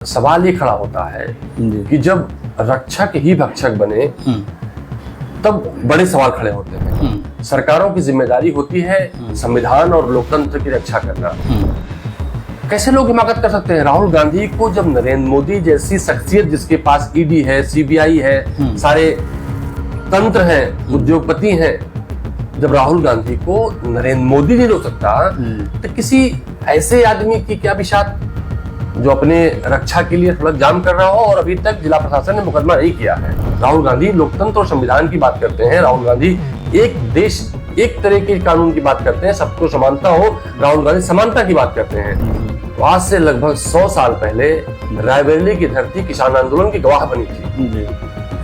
सवाल ये खड़ा होता है कि जब रक्षक ही भक्षक बने तब बड़े सवाल खड़े होते हैं। सरकारों की जिम्मेदारी होती है संविधान और लोकतंत्र की रक्षा करना। कैसे लोग हिमाकत कर सकते हैं? राहुल गांधी को जब नरेंद्र मोदी जैसी शख्सियत जिसके पास ईडी है, सीबीआई है, सारे तंत्र हैं, उद्योगपति हैं, जब राहुल गांधी को नरेंद्र मोदी नहीं रोक सकता तो किसी ऐसे आदमी की क्या बिशात जो अपने रक्षा के लिए सड़क जाम कर रहा हो और अभी तक जिला प्रशासन ने मुकदमा नहीं किया है। राहुल गांधी लोकतंत्र और संविधान की बात करते हैं। राहुल गांधी एक देश एक तरह के कानून की बात करते हैं, सबको समानता हो। राहुल गांधी समानता की बात करते हैं। तो आज से लगभग 100 साल पहले रायबरेली की धरती किसान आंदोलन की गवाह बनी थी।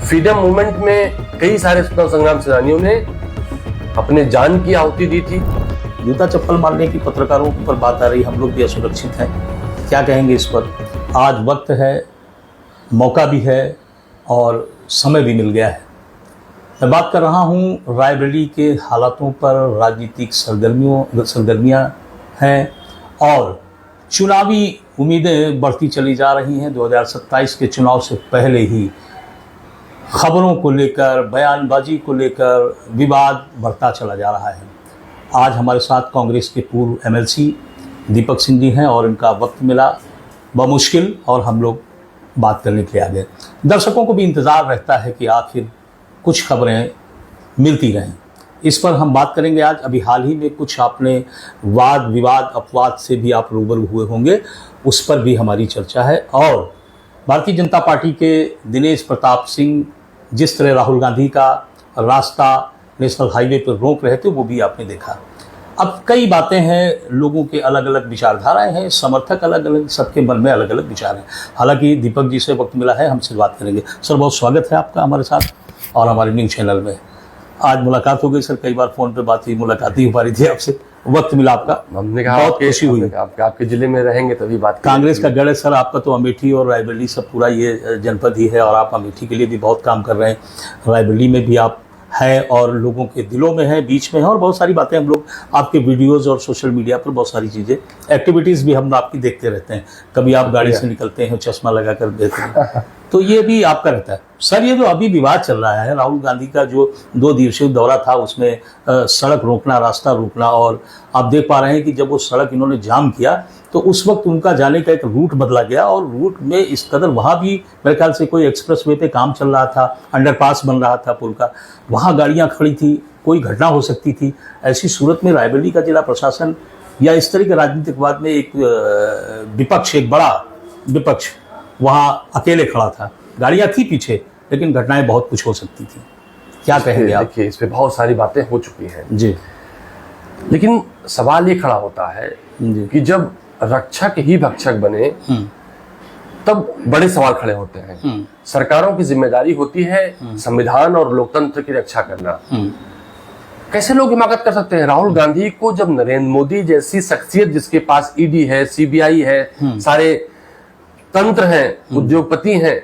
फ्रीडम मूवमेंट में कई सारे स्वतंत्रता संग्राम सेनानियों ने अपने जान की आहुति दी थी। जूता चप्पल मारने की पत्रकारों पर बात आ रही, हम लोग भी असुरक्षित हैं, क्या कहेंगे इस पर? आज वक्त है, मौका भी है और समय भी मिल गया है। मैं बात कर रहा हूं रायबरेली के हालातों पर। राजनीतिक सरगर्मियां हैं और चुनावी उम्मीदें बढ़ती चली जा रही हैं। 2027 के चुनाव से पहले ही खबरों को लेकर, बयानबाजी को लेकर विवाद बढ़ता चला जा रहा है। आज हमारे साथ कांग्रेस के पूर्व एमएलसी दीपक सिंह जी हैं और इनका वक्त मिला बमुश्किल और हम लोग बात करने के लिए आ गए। दर्शकों को भी इंतज़ार रहता है कि आखिर कुछ खबरें मिलती रहें। इस पर हम बात करेंगे आज। अभी हाल ही में कुछ आपने वाद विवाद अपवाद से भी आप रूबरू हुए होंगे, उस पर भी हमारी चर्चा है। और भारतीय जनता पार्टी के दिनेश प्रताप सिंह जिस तरह राहुल गांधी का रास्ता नेशनल हाईवे पर रोक रहे थे वो भी आपने देखा। अब कई बातें हैं, लोगों के अलग अलग विचारधाराएं हैं, समर्थक अलग अलग, सबके मन में अलग अलग विचार हैं। हालांकि दीपक जी से वक्त मिला है, हमसे बात करेंगे। सर बहुत स्वागत है आपका हमारे साथ और हमारे न्यूज़ चैनल में। आज मुलाकात हो गई सर, कई बार फ़ोन पे बात हुई, मुलाकात ही हो पा रही थी आपसे, वक्त मिला आपका, हमने कहा बहुत खुशी हुई। आपके जिले में रहेंगे तभी बात। कांग्रेस का गढ़ है सर आपका, तो अमेठी और रायबरेली सब पूरा ये जनपद ही है और आप अमेठी के लिए भी बहुत काम कर रहे हैं, रायबरेली में भी आप है और लोगों के दिलों में है, बीच में है। और बहुत सारी बातें हम लोग आपके वीडियोस और सोशल मीडिया पर बहुत सारी चीज़ें, एक्टिविटीज़ भी हम आपकी देखते रहते हैं। कभी आप गाड़ी से निकलते हैं चश्मा लगा कर देते हैं, तो ये भी आपका रहता है। सर ये जो अभी विवाद चल रहा है, राहुल गांधी का जो 2 दिवसीय दौरा था उसमें सड़क रोकना, रास्ता रोकना, और आप देख पा रहे हैं कि जब वो सड़क इन्होंने जाम किया तो उस वक्त उनका जाने का एक रूट बदला गया और रूट में इस कदर, वहाँ भी मेरे ख्याल से कोई एक्सप्रेस वे पे काम चल रहा था, अंडरपास बन रहा था पुल का, वहाँ गाड़ियाँ खड़ी थी, कोई घटना हो सकती थी। ऐसी सूरत में रायबरेली का जिला प्रशासन या इस तरह के राजनीतिक वाद में एक विपक्ष, एक बड़ा विपक्ष वहाँ अकेले खड़ा था। गाड़ियाँ थी पीछे लेकिन घटनाएं बहुत कुछ हो सकती थी। क्या कहेंगे आप? देखिए, इस पे बहुत सारी बातें हो चुकी हैं जी, लेकिन सवाल ये खड़ा होता है कि जब रक्षक ही भक्षक बने तब बड़े सवाल खड़े होते हैं। सरकारों की जिम्मेदारी होती है संविधान और लोकतंत्र की रक्षा करना। कैसे लोग हिमाकत कर सकते हैं? राहुल गांधी को जब नरेंद्र मोदी जैसी शख्सियत जिसके पास ईडी है, सीबीआई है, सारे तंत्र हैं, उद्योगपति हैं,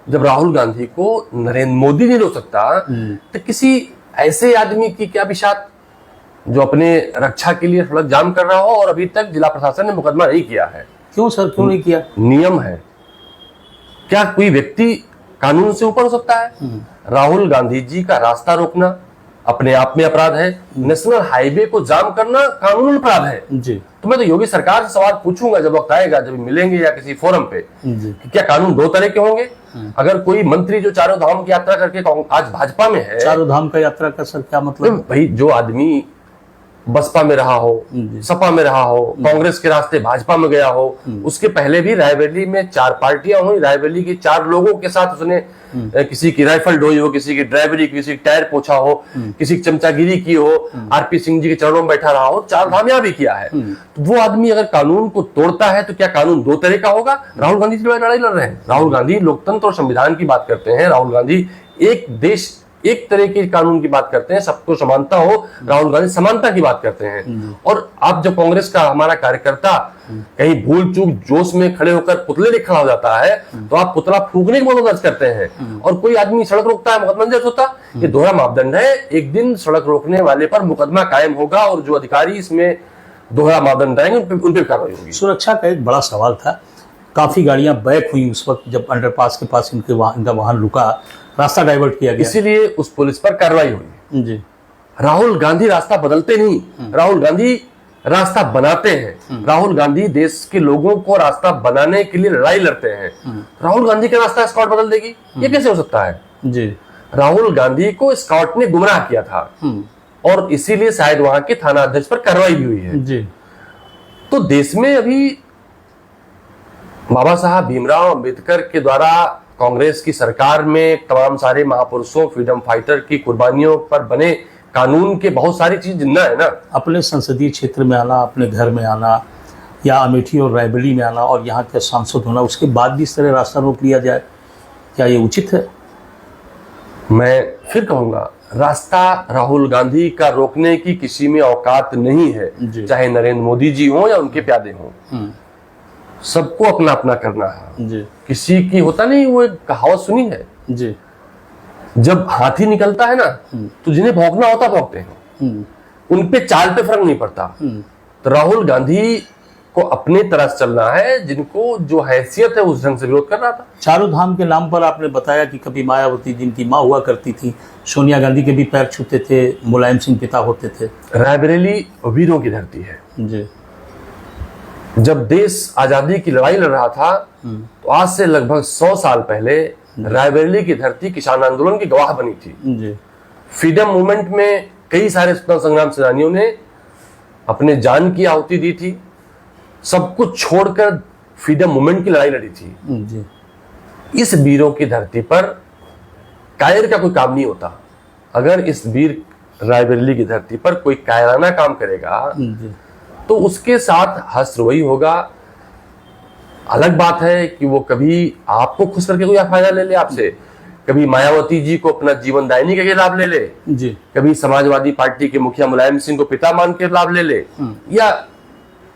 जब राहुल गांधी को नरेंद्र मोदी नहीं रोक सकता तो किसी ऐसे आदमी की क्या बिशात जो अपने रक्षा के लिए सड़क जाम कर रहा हो और अभी तक जिला प्रशासन ने मुकदमा नहीं किया है। क्यों सर, क्यों नहीं किया? नियम है। क्या कोई व्यक्ति कानून से ऊपर हो सकता है? राहुल गांधी जी का रास्ता रोकना अपने आप में अपराध है। नेशनल हाईवे को जाम करना कानूनी अपराध है जी। तो मैं तो योगी सरकार से सवाल पूछूंगा जब वक्त आएगा, जब मिलेंगे या किसी फोरम पे, कि क्या कानून 2 तरह के होंगे? अगर कोई मंत्री जो चारों धाम की यात्रा करके आज भाजपा में है, चारों धाम का यात्रा का सर क्या मतलब? भाई जो आदमी बसपा में रहा हो, सपा में रहा हो, कांग्रेस के रास्ते भाजपा में गया हो, उसके पहले भी रायबरेली में 4 पार्टियां हुई, रायबरेली के 4 लोगों के साथ उसने किसी की राइफल ढोई हो, किसी की ड्राइवरी, किसी की टायर पोछा हो, किसी की चमचागिरी की हो, आरपी सिंह जी के चरणों में बैठा रहा हो, 4 धाम यहां भी किया है। तो वो आदमी अगर कानून को तोड़ता है तो क्या कानून 2 तरह का होगा? राहुल गांधी से लड़ाई लड़ रहे हैं। राहुल गांधी लोकतंत्र और संविधान की बात करते हैं। राहुल गांधी एक देश एक तरह के कानून की बात करते हैं, सबको समानता हो। राहुल गांधी समानता की बात करते हैं। और आप जब कांग्रेस का हमारा कार्यकर्ता कहीं भूल चूक जोश में खड़े होकर पुतले लेकर खड़ा हो जाता है तो आप पुतला फूकने की मुकदमा दर्ज करते हैं। और कोई आदमी सड़क रोकता है, मुकदमा दर्ज होता। ये दोहरा मापदंड है। एक दिन सड़क रोकने वाले पर मुकदमा कायम होगा और जो अधिकारी इसमें दोहरा मापदंड रहेंगे उन पे कार्रवाई होगी। सुरक्षा का एक बड़ा सवाल था। काफ़ी गाड़ियां बैक हुई उस वक्त जब अंडरपास के पास इनका वाहन रुका, रास्ता डाइवर्ट किया गया। इसीलिए उस पुलिस पर कार्रवाई हुई। जी। राहुल गांधी रास्ता बदलते नहीं, राहुल गांधी रास्ता बनाते हैं। राहुल गांधी देश के लोगों को रास्ता बनाने के लिए लड़ाई लड़ते हैं। राहुल गांधी का रास्ता स्कॉट बदल देगी, ये कैसे हो सकता है? जी। राहुल गांधी को स्कॉट ने गुमराह किया था और इसीलिए शायद वहां के थाना अध्यक्ष पर कार्रवाई भी हुई है। जी। तो देश में अभी बाबा साहब भीमराव अंबेडकर के द्वारा कांग्रेस की सरकार में तमाम सारे महापुरुषों, फ्रीडम फाइटर की कुर्बानियों पर बने कानून के बहुत सारी चीज जिंदा है ना। अपने संसदीय क्षेत्र में आना, अपने घर में आना या अमेठी और रायबरेली में आना और यहाँ के सांसद होना, उसके बाद भी इस तरह रास्ता रोक लिया जाए, क्या ये उचित है? मैं फिर कहूंगा, रास्ता राहुल गांधी का रोकने की किसी में औकात नहीं है, चाहे नरेंद्र मोदी जी हो या उनके प्यादे हों। सबको अपना अपना करना है जी। किसी की होता नहीं, वो एक कहावत सुनी है जी, जब हाथी निकलता है ना तो जिन्हें भौंकना होता भौंकते हैं, उनपे चाल पे फर्क नहीं पड़ता। तो राहुल गांधी को अपने तरह से चलना है, जिनको जो हैसियत है उस ढंग से विरोध कर रहा था। चारों धाम के नाम पर आपने बताया कि कभी मायावती जिनकी माँ हुआ करती थी, सोनिया गांधी के भी पैर छूते थे, मुलायम सिंह पिता होते थे। रायबरेली वीरों की धरती है जी। जब देश आजादी की लड़ाई लड़ रहा था तो आज से लगभग 100 साल पहले रायबरेली की धरती किसान आंदोलन की गवाह बनी थी जी। फ्रीडम मूवमेंट में कई सारे स्वतंत्रता संग्राम सेनानियों ने अपने जान की आहुति दी थी, सब कुछ छोड़कर फ्रीडम मूवमेंट की लड़ाई लड़ी थी जी। इस वीरों की धरती पर कायर का कोई काम नहीं होता। अगर इस वीर रायबरेली की धरती पर कोई कायराना काम करेगा तो उसके साथ हस्तरोई होगा। अलग बात है कि वो कभी आपको खुश करके कोई फायदा ले ले आपसे, कभी मायावती जी को अपना जीवन दायनी करके लाभ ले ले जी, कभी समाजवादी पार्टी के मुखिया मुलायम सिंह को पिता मान के लाभ ले ले, या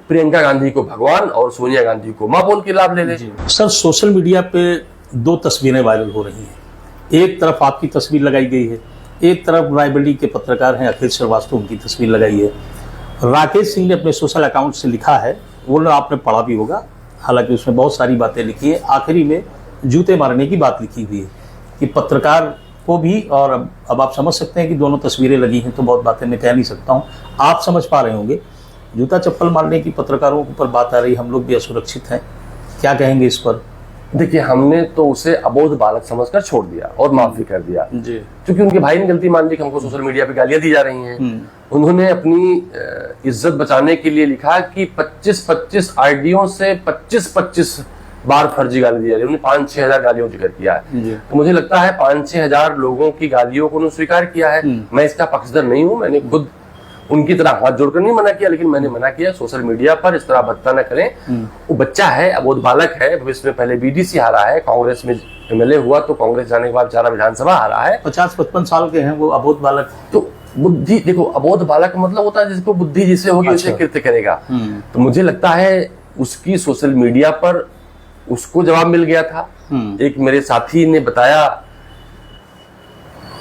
प्रियंका गांधी को भगवान और सोनिया गांधी को मां बोल के लाभ ले ले। सर, सोशल मीडिया पे 2 तस्वीरें वायरल हो रही हैं। एक तरफ आपकी तस्वीर लगाई गई है, एक तरफ रायबरेली के पत्रकार हैं अखिल श्रीवास्तव, उनकी तस्वीर लगाई है। राकेश सिंह ने अपने सोशल अकाउंट से लिखा है, वो आपने पढ़ा भी होगा, हालांकि उसमें बहुत सारी बातें लिखी है। आखिरी में जूते मारने की बात लिखी हुई है कि पत्रकार को भी, और अब आप समझ सकते हैं कि दोनों तस्वीरें लगी हैं तो बहुत बातें मैं कह नहीं सकता हूँ, आप समझ पा रहे होंगे। जूता चप्पल मारने की पत्रकारों के ऊपर बात आ रही, हम लोग भी असुरक्षित हैं, क्या कहेंगे इस पर? देखिए, हमने तो उसे अबोध बालक समझकर छोड़ दिया और माफ भी कर दिया जी, क्योंकि उनके भाई ने गलती मान ली कि हमको सोशल मीडिया पे गालियां दी जा रही हैं। उन्होंने अपनी इज्जत बचाने के लिए लिखा कि 25-25 आईडियों से 25-25 बार फर्जी गाली दी जा रही है। उन्होंने 5-6 हजार गालियों जिक्र किया है। तो मुझे लगता है 5-6 हजार लोगों की गालियों को उन्होंने स्वीकार किया है। मैं इसका पक्षधर नहीं हूं, मैंने खुद उनकी तरह हाथ जोड़कर नहीं मना किया, लेकिन मैंने मना किया सोशल मीडिया पर इस तरह भत्ता न करें। वो बच्चा है, अबोध बालक है, भविष्य में पहले बीडीसी हारा है, कांग्रेस में एमएलए हुआ तो कांग्रेस जाने के बाद बेचारा विधानसभा हारा है। 50-55 साल के हैं वो अबोध बालक। तो बुद्धि, देखो अबोध बालक का मतलब होता है जिसको बुद्धि जिससे होगी उसे कृत्य करेगा। तो मुझे लगता है उसकी सोशल मीडिया पर उसको जवाब मिल गया था। एक मेरे साथी ने बताया,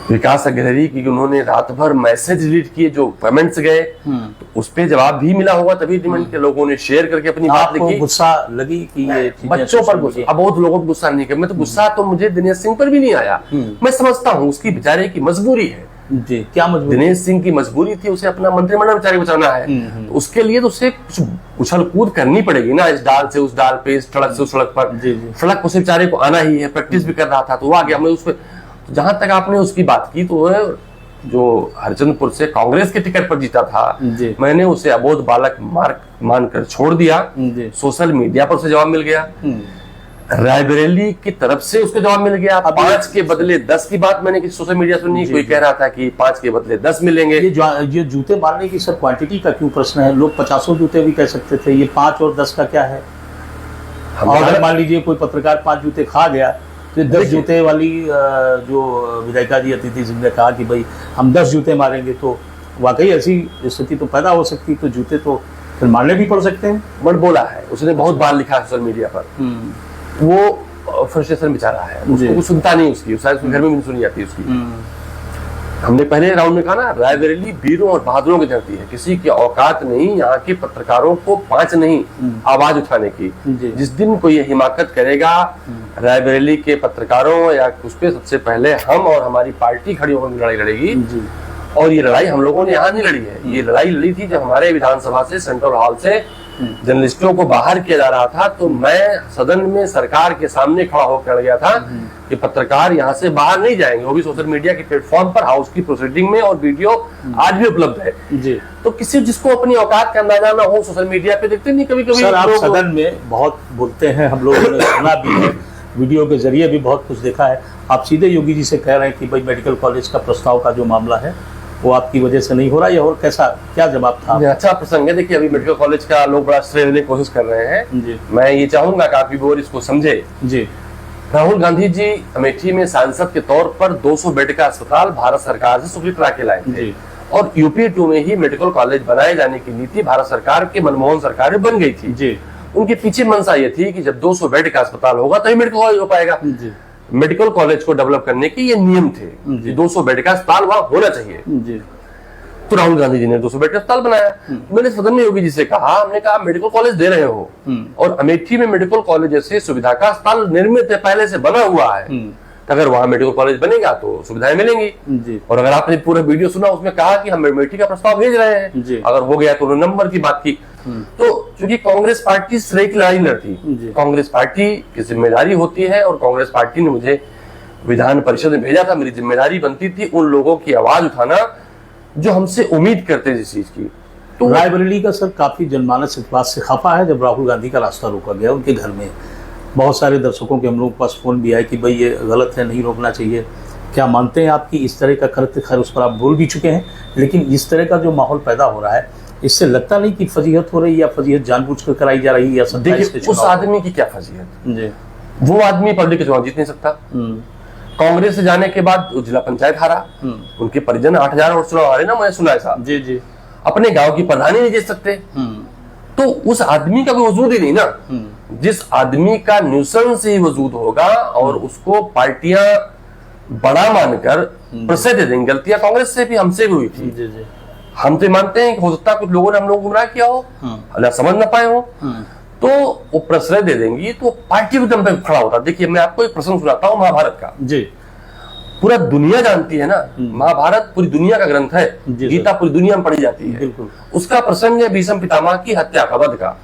विकास अग्रहरी, की उन्होंने रात भर मैसेज डिलीट किए, जो पेमेंट्स गए तो उस पे जवाब भी मिला होगा, तभी डिमांड के लोगों ने शेयर करके अपनी बात लिखी। गुस्सा लगी कि ये बच्चों पर गुस्सा, अबोध लोगों को गुस्सा नहीं किया। मैं तो गुस्सा तो मुझे दिनेश सिंह पर भी नहीं आया। मैं समझता हूँ उसकी बेचारे की मजबूरी है जी। क्या मजबूरी? दिनेश सिंह की मजबूरी थी, उसे अपना मंत्रिमंडल बेचारे बचाना है। तो उसके लिए तो उसे कुछ उछल कूद करनी पड़ेगी ना, इस डाल से उस डाल पे, इस सड़क से उस सड़क पर। सड़क उसे बेचारे को आना ही है, प्रैक्टिस भी कर रहा था तो वो आ गया। मैं उसपे जहां तक आपने उसकी बात की, तो जो हरचंदपुर से कांग्रेस के टिकट पर जीता था, मैंने उसे अबोध बालक मानकर छोड़ दिया। सोशल मीडिया पर उसे जवाब मिल गया, रायबरेली की तरफ से उसको जवाब मिल गया। 5 के बदले 10 की बात मैंने किसी सोशल मीडिया सुनी, कोई कह रहा था कि 5 के बदले 10 मिलेंगे। ये जूते मारने की सर क्वांटिटी का क्यों प्रश्न है? लोग 50 जूते भी कह सकते थे, ये 5 और 10 का क्या है? और अगर मान लीजिए कोई पत्रकार 5 जूते खा गया तो 10 जूते वाली जो विधायिका जी अतिथि सिंह ने कहा कि भाई हम 10 जूते मारेंगे, तो वाकई ऐसी स्थिति तो पैदा हो सकती, तो जूते तो फिर मारने भी पड़ सकते हैं। बड़ बोला है उसने, बहुत बार लिखा सोशल मीडिया पर। वो फ्रस्ट्रेशन बेचारा है, उसको कुछ सुनता नहीं, उसकी शायद घर में भी नहीं सुनी जाती उसकी। हमने पहले राउंड में कहा ना, रायबरेली वीरों और बहादुरों की धरती है। किसी की औकात नहीं यहाँ के पत्रकारों को पांच नहीं आवाज उठाने की। जिस दिन कोई ये हिमाकत करेगा रायबरेली के पत्रकारों या उस पर, सबसे पहले हम और हमारी पार्टी खड़ी होकर लड़ाई लड़ेगी। और ये लड़ाई हम लोगों ने यहाँ नहीं लड़ी है, ये लड़ाई लड़ी थी जब हमारे विधानसभा से, सेंट्रल हॉल से जर्नलिस्टों को बाहर किया जा रहा था, तो मैं सदन में सरकार के सामने खड़ा होकर लड़ गया था कि पत्रकार यहाँ से बाहर नहीं जाएंगे, वो भी सोशल मीडिया के प्लेटफॉर्म पर, हाउस की प्रोसीडिंग में, और वीडियो आज भी उपलब्ध है जी। तो किसी जिसको अपनी औकात का अंदाजा ना हो, सोशल मीडिया पे देखते नहीं कभी कभी आप सदन में बहुत बोलते हैं, हम लोगों ने सुना भी है, वीडियो के जरिए भी बहुत कुछ देखा है। आप सीधे योगी जी से कह रहे हैं कि भाई मेडिकल कॉलेज का प्रस्ताव का जो मामला है वो आपकी वजह से नहीं हो रहा, या और कैसा, क्या जवाब था? अच्छा प्रसंग है। देखिए, अभी मेडिकल कॉलेज का लोग बड़ा श्रेय लेने की कोशिश कर रहे हैं जी। मैं ये चाहूंगा कि आप भी और इसको समझे जी। राहुल गांधी जी अमेठी में सांसद के तौर पर 200 बेड का अस्पताल भारत सरकार से स्वीकृत करा के लाए थे, और यूपीए 2 में ही मेडिकल कॉलेज बनाए जाने की नीति भारत सरकार के मनमोहन सरकार में बन गई थी जी। उनके पीछे मंशा ये थी कि जब 200 बेड का अस्पताल होगा तभी मेडिकल कॉलेज हो पाएगा जी। मेडिकल कॉलेज को डेवलप करने के ये नियम थे कि 200 बेड का अस्पताल वहां होना चाहिए जी। तो राहुल गांधी जी ने 200 बेड का अस्पताल बनाया। मैंने सदन में योगी जी से कहा, हमने कहा मेडिकल कॉलेज दे रहे हो और अमेठी में मेडिकल कॉलेज जैसे सुविधा का अस्पताल निर्मित है, पहले से बना हुआ है, तो अगर वहां मेडिकल कॉलेज बनेगा तो सुविधाएं मिलेंगी जी। और अगर आपने पूरा वीडियो सुना, उसमें कहा कि हम अमेठी का प्रस्ताव भेज रहे हैं, अगर हो गया तो उन्होंने नंबर की बात की। तो क्योंकि कांग्रेस पार्टी श्रेय की लड़ाई लड़ती, कांग्रेस पार्टी की जिम्मेदारी होती है, और कांग्रेस पार्टी ने मुझे विधान परिषद में भेजा था, मेरी जिम्मेदारी बनती थी उन लोगों की आवाज उठाना जो हमसे उम्मीद करते हैं इस चीज की। तो रायबरेली का सर काफी जनमानस इस बात से खफा है जब राहुल गांधी का रास्ता रोका गया उनके घर में। बहुत सारे दर्शकों के हम लोगों के पास फोन भी आए कि भाई ये गलत है, नहीं रोकना चाहिए। क्या मानते हैं आपकी इस तरह का कृत्य, खैर उस पर आप बोल भी चुके हैं, लेकिन इस तरह का जो माहौल पैदा हो रहा है, इससे लगता नहीं कि फजीहत हो रही, या फजीहत जानबूझकर कराई जा रही है, या देखिए उस आदमी की क्या फजीहत जी। वो आदमी पब्लिक के चुनाव जीत नहीं सकता। कांग्रेस से जाने के बाद जिला पंचायत हारा, उनके परिजन 8000 और चुनाव हारे ना, मैंने सुना ऐसा जी जी। अपने गांव की प्रधानी नहीं जीत सकते, तो उस आदमी का कोई वजूद ही नहीं ना। जिस आदमी का न्यूसेंस ही वजूद होगा और उसको पार्टियां बड़ा मानकर प्रश्रय दे देंगे। गलतियां कांग्रेस से भी, हमसे भी हुई थी जी जी। हम तो मानते हैं कि हो सकता है कुछ लोगों ने हम लोग गुमराह किया हो, अल्लाह समझ ना पाए हो, तो वो प्रश्रय दे देंगी, तो पार्टी भी दम पे खड़ा होता। देखिए मैं आपको एक प्रसंग सुनाता हूँ महाभारत का जी। पूरा दुनिया जानती है ना, महाभारत पूरी दुनिया का ग्रंथ है, गीता पूरी दुनिया में पढ़ी जाती है। उसका प्रसंग है भीष्म पितामह की हत्या का, वध का।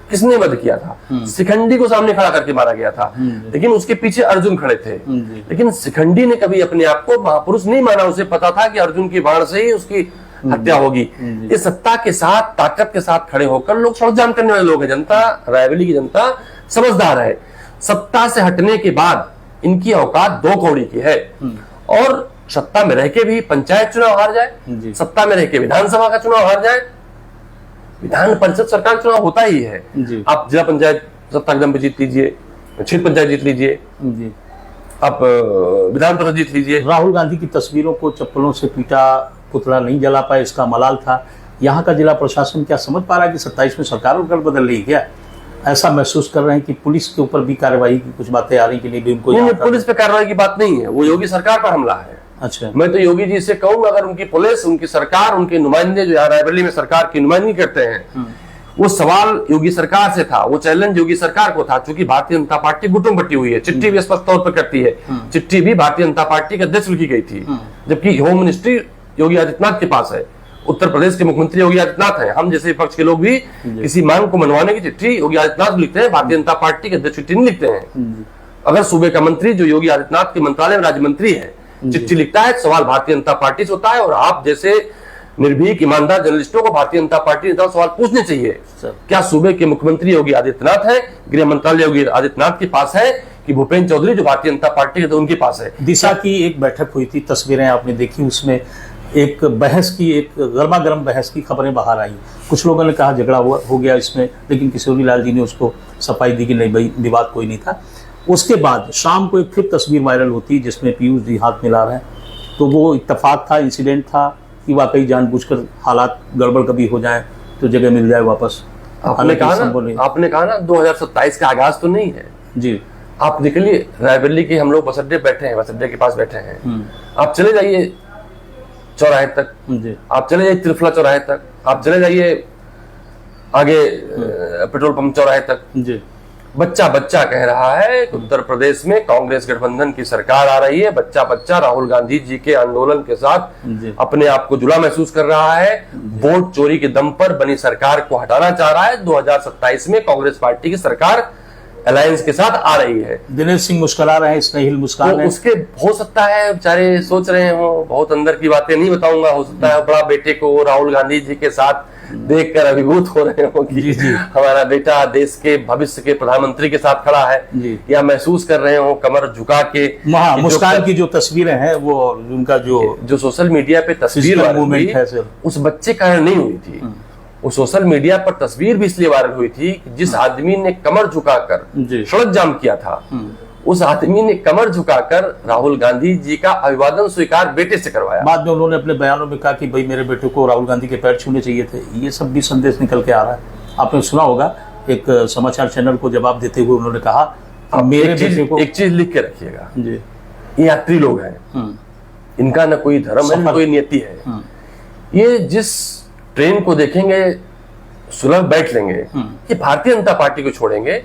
किसने वध किया था? शिखंडी को सामने खड़ा करके मारा गया था, लेकिन उसके पीछे अर्जुन खड़े थे। लेकिन शिखंडी ने कभी अपने आप को महापुरुष नहीं माना, उसे पता था कि अर्जुन की बाण से ही उसकी हत्या होगी। इस सत्ता के साथ, ताकत के साथ खड़े होकर लोग षड्यंत्र करने वाले लोग हैं। जनता, रायबरेली की जनता समझदार है। सत्ता से हटने के बाद इनकी औकात 2 कौड़ी की है, और सत्ता में रह के भी पंचायत चुनाव हार जाए, सत्ता में रह के विधानसभा का चुनाव हार जाए। विधान परिषद सरकार चुनाव होता ही है, आप जिला पंचायत सत्ता के दम पे जीत लीजिए, क्षेत्र पंचायत जीत लीजिए, आप विधान परिषद जीत लीजिए। राहुल गांधी की तस्वीरों को चप्पलों से पीटा, पुतला नहीं जला पाए, इसका मलाल था। यहाँ का जिला प्रशासन क्या समझ पा रहा है कि 27 में सरकार उनकर बदल रही है? क्या ऐसा महसूस कर रहे हैं कि पुलिस के ऊपर भी कार्रवाई की कुछ बातें आ रही कि नहीं? भी उनको नहीं, पुलिस पे कार्रवाई की बात नहीं है, वो योगी सरकार पर हमला है। अच्छा, मैं तो योगी जी से कहूंगा, अगर उनकी पुलिस, उनकी सरकार, उनके नुमाइंदे जो यहाँ रायबरेली में सरकार की नुमाइंदगी करते हैं, वो सवाल योगी सरकार से था, वो चैलेंज योगी सरकार को था। चूंकि भारतीय जनता पार्टी गुटों बटी हुई है, चिट्ठी भी स्पष्ट तौर पर करती है, चिट्ठी भी भारतीय जनता पार्टी के अध्यक्ष लिखी गई थी, जबकि होम मिनिस्ट्री योगी आदित्यनाथ के पास है, उत्तर प्रदेश के मुख्यमंत्री योगी आदित्यनाथ हैं। हम जैसे विपक्ष के लोग भी किसी मांग को मनवाने की चिट्ठी योगी आदित्यनाथ लिखते हैं, भारतीय जनता पार्टी के अध्यक्ष चिट्ठी नहीं लिखते हैं। अगर सूबे का मंत्री जो योगी आदित्यनाथ के मंत्रालय में राज्य मंत्री है चिट्ठी लिखता है, सवाल भारतीय जनता पार्टी से होता है, और आप जैसे निर्भीक ईमानदार जर्नलिस्टों को भारतीय जनता पार्टी नेताओं सवाल पूछने चाहिए। क्या सूबे के मुख्यमंत्री योगी आदित्यनाथ है, गृह मंत्रालय योगी आदित्यनाथ के पास है, कि भूपेन्द्र चौधरी जो भारतीय जनता पार्टी के तो उनके पास है? दिशा की एक बैठक हुई थी, तस्वीरें आपने देखी, उसमें एक बहस की, एक गर्मा गर्म बहस की खबरें बाहर आई। कुछ लोगों ने कहा झगड़ा हो गया इसमें, लेकिन किशोरी लाल जी ने उसको सफाई दी कि नहीं भाई, विवाद कोई नहीं था। उसके बाद शाम को एक फिर तस्वीर वायरल होती जिसमें पीयूष जी हाथ मिला रहे हैं, तो वो इत्तेफाक था, इंसिडेंट था कि वाकई जानबूझकर हालात गड़बड़ कभी हो जाए तो जगह मिल जाए वापस? आपने कहा ना 2027 का आगाज तो नहीं है जी। आप निकलिए, रायबरेली के हम लोग बस अड्डे बैठे हैं, बस अड्डे के पास बैठे हैं, आप चले जाइए चौराहे तक, जी आप चले जाइए त्रिफला चौराहे तक, आप चले जाइए आगे पेट्रोल पंप चौराहे तक। जी बच्चा बच्चा कह रहा है कि उत्तर प्रदेश में कांग्रेस गठबंधन की सरकार आ रही है, बच्चा बच्चा राहुल गांधी जी के आंदोलन के साथ जी अपने आप को जुड़ा महसूस कर रहा है, वोट चोरी के दम पर बनी सरकार को हटाना चाह रहा है। 2027 में कांग्रेस पार्टी की सरकार अलायंस के साथ आ रही है। दिनेश सिंह मुस्कुरा रहे हैं, स्नेहिल मुस्कान तो है। उसके हो सकता है बेचारे सोच रहे हो, बहुत अंदर की बातें नहीं बताऊंगा, हो सकता है बड़ा बेटे को राहुल गांधी जी के साथ देखकर अभिभूत हो रहे हो कि जी, जी। हमारा बेटा देश के भविष्य के प्रधानमंत्री के साथ खड़ा है, जी। या महसूस कर रहे हो कमर झुका के कि मुस्कान की जो तस्वीरें हैं वो उनका जो सोशल मीडिया पे तस्वीर Physical वायरल movement हुई, है सर। उस बच्चे कारण नहीं हुई थी। वो सोशल मीडिया पर तस्वीर भी इसलिए वायरल हुई थी कि जिस आदमी ने कमर झुकाकर जी। सड़क जाम किया था, उस आदमी ने कमर झुकाकर राहुल गांधी जी का अभिवादन स्वीकार बेटे से करवाया। बाद में उन्होंने अपने बयानों में कहा कि भाई मेरे बेटे को राहुल गांधी के पैर छूने चाहिए थे। ये सब भी संदेश निकल के आ रहा है। आपने सुना होगा एक समाचार चैनल को जवाब देते हुए उन्होंने कहा आप मेरे बेटे को एक चीज लिख के रखिएगा, जी ये यात्री लोग हैं, इनका न कोई धर्म है न कोई नियति है। ये जिस ट्रेन को देखेंगे सुलभ बैठ लेंगे, ये भारतीय जनता पार्टी को छोड़ेंगे,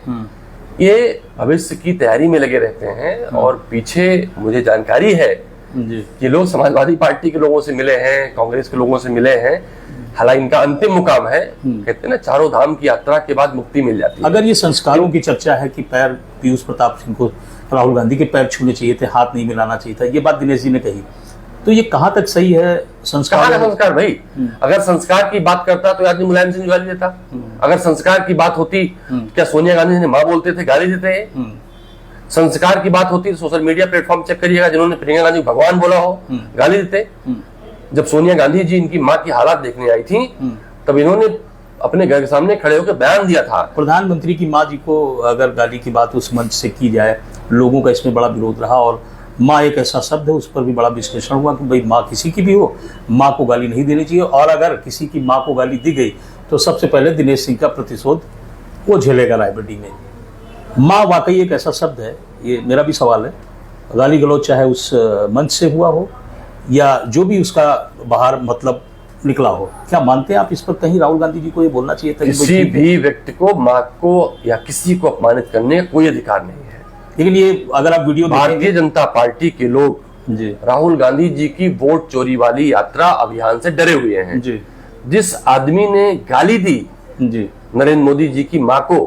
ये भविष्य की तैयारी में लगे रहते हैं। और पीछे मुझे जानकारी है जी कि लोग समाजवादी पार्टी के लोगों से मिले हैं, कांग्रेस के लोगों से मिले हैं। हालांकि इनका अंतिम मुकाम है, कहते हैं ना चारों धाम की यात्रा के बाद मुक्ति मिल जाती है। अगर ये संस्कारों की चर्चा है कि पैर पीयूष प्रताप सिंह को राहुल गांधी के पैर छूने चाहिए थे, हाथ नहीं मिलाना चाहिए था, ये बात दिनेश जी ने कही, तो ये कहां तक सही है? कहाँ का संस्कार भाई? अगर संस्कार की बात करता तो आदमी मुलायम सिंह गाली देता। अगर संस्कार की बात होती क्या सोनिया गांधी ने माँ बोलते थे, गाली देते हैं? संस्कार की बात होती तो सोशल मीडिया प्लेटफॉर्म चेक करिएगा, जिन्होंने प्रियंका गांधी को भगवान बोला हो, गाली देते। जब सोनिया गांधी जी इनकी माँ की हालात देखने आई थी, तब इन्होंने अपने घर के सामने खड़े होकर बयान दिया था। प्रधानमंत्री की माँ जी को अगर गाली की बात उस मंच से की जाए, लोगों का इसमें बड़ा विरोध रहा, और माँ एक ऐसा शब्द है उस पर भी बड़ा विश्लेषण हुआ कि भाई माँ किसी की भी हो, माँ को गाली नहीं देनी चाहिए, और अगर किसी की माँ को गाली दी गई तो सबसे पहले दिनेश सिंह का प्रतिशोध वो झेलेगा रायबरेली में। माँ वाकई एक ऐसा शब्द है, ये मेरा भी सवाल है, गाली गलौज चाहे उस मंच से हुआ हो या जो भी उसका बाहर मतलब निकला हो, क्या मानते हैं आप इस पर कहीं राहुल गांधी जी को ये बोलना चाहिए था? किसी भी व्यक्ति को, माँ को या किसी को अपमानित करने का कोई अधिकार नहीं है। लेकिन ये अगर आप वीडियो भारतीय जनता पार्टी के लोग जी राहुल गांधी जी की वोट चोरी वाली यात्रा अभियान से डरे हुए हैं। जी जिस आदमी ने गाली दी जी नरेंद्र मोदी जी की मां को,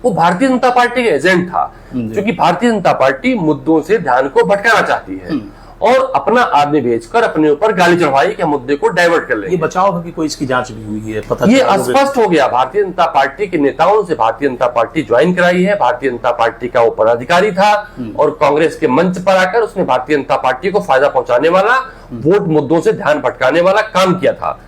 वो भारतीय जनता पार्टी का एजेंट था, क्योंकि भारतीय जनता पार्टी मुद्दों से ध्यान को भटकाना चाहती है और अपना आदमी भेजकर अपने ऊपर गाली चढ़वाई के मुद्दे को डाइवर्ट कर लेंगे। ये बचाव है कि कोई इसकी जांच भी हुई है, पता ये चला स्पष्ट हो गया। भारतीय जनता पार्टी के नेताओं से भारतीय जनता पार्टी ज्वाइन कराई है। भारतीय जनता पार्टी का वो पदाधिकारी था और कांग्रेस के मंच पर आकर उसने भारतीय जनता पार्टी को फायदा पहुंचाने वाला, वोट मुद्दों से ध्यान भटकाने वाला काम किया था।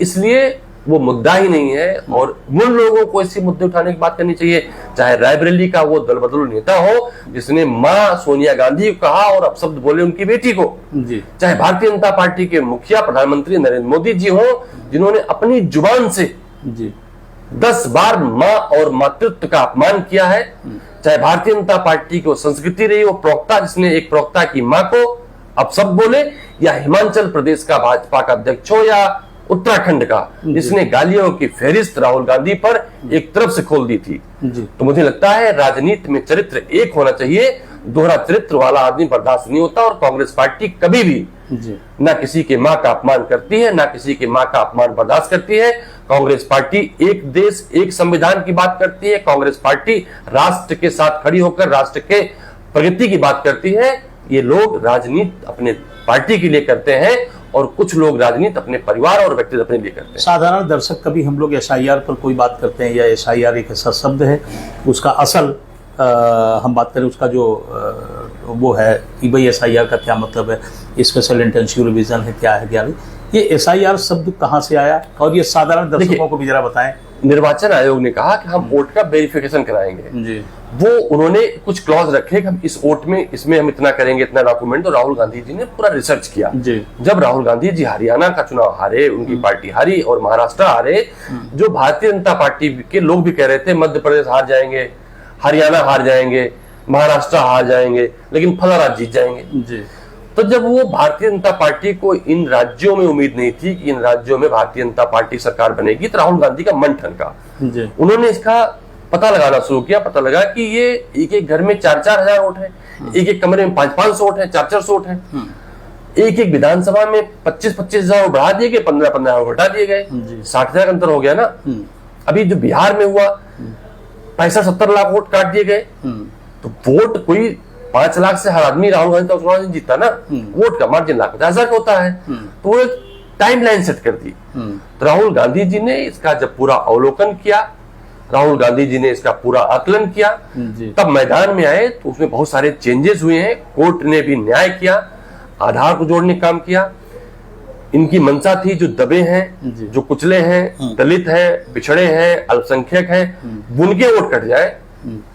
इसलिए वो मुद्दा ही नहीं है और उन लोगों को ऐसे मुद्दे उठाने की बात करनी चाहिए, चाहे रायबरेली का वो दल बदलू नेता हो जिसने मां सोनिया गांधी को कहा और अपशब्द बोले उनकी बेटी को, चाहे भारतीय जनता पार्टी के मुखिया प्रधानमंत्री नरेंद्र मोदी जी हो जिन्होंने अपनी जुबान से 10 बार मां और मातृत्व का अपमान किया है, चाहे भारतीय जनता पार्टी की संस्कृति रही वो प्रवक्ता जिसने एक प्रवक्ता की मां को अपशब्द बोले, या हिमाचल प्रदेश का भाजपा का अध्यक्ष हो या उत्तराखंड का जिसने गालियों की फहरिस्त राहुल गांधी पर एक तरफ से खोल दी थी। तो मुझे लगता है राजनीति में चरित्र एक होना चाहिए, दोहरा चरित्र वाला आदमी बर्दाश्त नहीं होता और कांग्रेस पार्टी कभी भी ना किसी के मां का अपमान करती है, ना किसी के मां का अपमान बर्दाश्त करती है। कांग्रेस पार्टी एक देश एक संविधान की बात करती है। कांग्रेस पार्टी राष्ट्र के साथ खड़ी होकर राष्ट्र के प्रगति की बात करती है। ये लोग राजनीति अपने पार्टी के लिए करते हैं और कुछ लोग राजनीति अपने परिवार और व्यक्तिगत अपने लिए करते हैं। साधारण दर्शक कभी हम लोग एसआईआर पर कोई बात करते हैं या एसआईआर एक ऐसा शब्द है, उसका असल हम बात करें उसका जो वो है कि भाई एसआईआर का क्या मतलब है, स्पेशल इंटेंसिव रिवीजन है, क्या है क्या नहीं, ये एसआईआर शब्द कहाँ से आया और ये साधारण दर्शकों को भी जरा बताएं। निर्वाचन आयोग ने कहा कि हम वोट का वेरिफिकेशन कराएंगे जी। वो उन्होंने कुछ क्लॉज रखे कि हम इस वोट में इसमें हम इतना करेंगे, इतना डॉक्यूमेंट। तो राहुल गांधी जी ने पूरा रिसर्च किया जी। जब राहुल गांधी जी हरियाणा का चुनाव हारे, उनकी पार्टी हारी और महाराष्ट्र हारे, जो भारतीय जनता पार्टी के लोग भी कह रहे थे मध्य प्रदेश हार जाएंगे, हरियाणा हार जाएंगे, महाराष्ट्र हार जाएंगे, लेकिन फला राज्य जीत जाएंगे। जी। तो जब वो भारतीय जनता पार्टी को इन राज्यों में उम्मीद नहीं थी कि इन राज्यों में भारतीय जनता पार्टी सरकार बनेगी, तो राहुल गांधी का मन ठनका। उन्होंने इसका पता लगाना शुरू किया। पता लगा कि ये एक एक घर में 4-4 हजार वोट है, एक एक कमरे में 500-500 वोट है, 400-400 वोट है, एक एक विधानसभा में 25-25 हजार बढ़ा दिए गए, 15-15 हजार घटा दिए गए, 60 हजार अंतर हो गया ना। अभी जो बिहार में हुआ 65-70 लाख वोट काट दिए गए। तो वोट कोई 5 लाख से हर आदमी राहुल गांधी तो चुनाव जीता ना, वोट का मार्जिन 50,000 का होता है। तो वो एक टाइम लाइन सेट कर दी। तो राहुल गांधी जी ने इसका जब पूरा अवलोकन किया, राहुल गांधी जी ने इसका पूरा आकलन किया, तब मैदान में आए तो उसमें बहुत सारे चेंजेस हुए हैं। कोर्ट ने भी न्याय किया, आधार को जोड़ने का काम किया। इनकी मंशा थी जो दबे हैं, जो कुचले हैं, दलित हैं, पिछड़े हैं, अल्पसंख्यक हैं, उनके वोट कट जाए।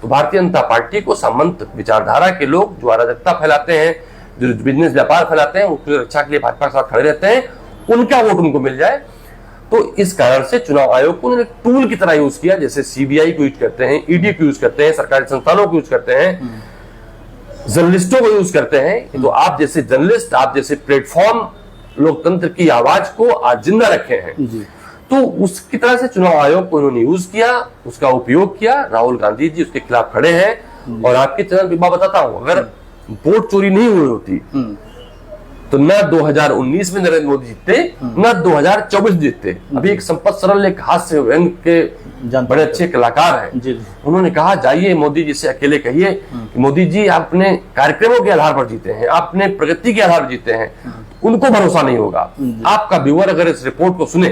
तो भारतीय जनता पार्टी को सामंत विचारधारा के लोग जो अराजकता फैलाते हैं, जो बिजनेस व्यापार फैलाते हैं, उसकी रक्षा के लिए भाजपा के साथ खड़े रहते हैं, उनका वोट उनको मिल जाए। तो इस कारण से चुनाव आयोग को उन्होंने टूल की तरह यूज किया, जैसे सीबीआई को यूज करते हैं, ईडी को यूज करते हैं, सरकारी संस्थानों को यूज करते हैं, जर्नलिस्टों को यूज करते हैं। तो आप जैसे जर्नलिस्ट, आप जैसे प्लेटफॉर्म लोकतंत्र की आवाज को आज जिंदा रखे हैं, तो उसकी तरह से चुनाव आयोग को उन्होंने यूज किया, उसका उपयोग किया। राहुल गांधी जी उसके खिलाफ खड़े हैं। और आपके चैनल पर बताता हूं, अगर वोट चोरी नहीं हुई होती तो न 2019 में नरेंद्र मोदी जीतते, न 2024 जीतते। अभी एक संपत सरल एक हास्य व्यंग के बड़े अच्छे कलाकार हैं, उन्होंने कहा जाइए मोदी जी से अकेले कहिए कि मोदी जी आप अपने कार्यक्रमों के आधार पर जीते हैं, आप अपने प्रगति के आधार पर जीते हैं, उनको भरोसा नहीं होगा। आपका व्यूअर अगर इस रिपोर्ट को सुने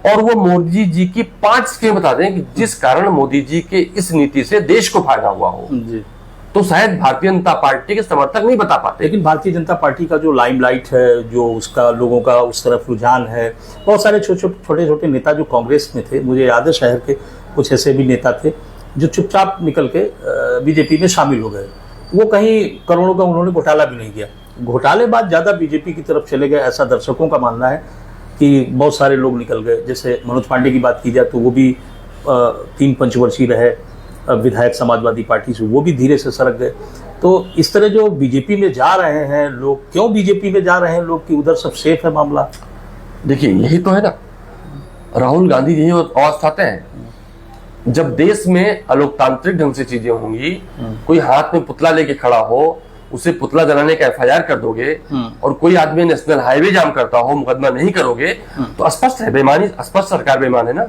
और वो मोदी जी की 5 स्कीम बता दें कि जिस कारण मोदी जी के इस नीति से देश को फायदा हुआ हो, तो शायद भारतीय जनता पार्टी के समर्थक नहीं बता पाते। लेकिन भारतीय जनता पार्टी का जो लाइमलाइट है, जो उसका लोगों का उस तरफ रुझान है, बहुत सारे छोटे छोटे नेता जो कांग्रेस में थे, मुझे याद है शहर के कुछ ऐसे भी नेता थे जो चुपचाप निकल के बीजेपी में शामिल हो गए। वो कहीं करोड़ों का उन्होंने घोटाला भी नहीं किया। घोटाले बाद ज्यादा बीजेपी की तरफ चले गए, ऐसा दर्शकों का मानना है कि बहुत सारे लोग निकल गए। जैसे मनोज पांडे की बात की जाए तो वो भी 3 पंचवर्षीय रहे विधायक समाजवादी पार्टी से, वो भी धीरे से सरक गए। तो इस तरह जो बीजेपी में जा रहे हैं लोग, क्यों बीजेपी में जा रहे हैं लोग कि उधर सब सेफ है मामला? देखिए यही तो है ना, राहुल गांधी यही आवाज उठाते हैं। जब देश में अलोकतांत्रिक ढंग से चीजें होंगी, कोई हाथ में पुतला लेके खड़ा हो, उसे पुतला जलाने का FIR कर दोगे, और कोई आदमी नेशनल हाईवे जाम करता हो, मुकदमा नहीं करोगे, तो स्पष्ट है बेईमानी, स्पष्ट सरकार बेईमान है ना।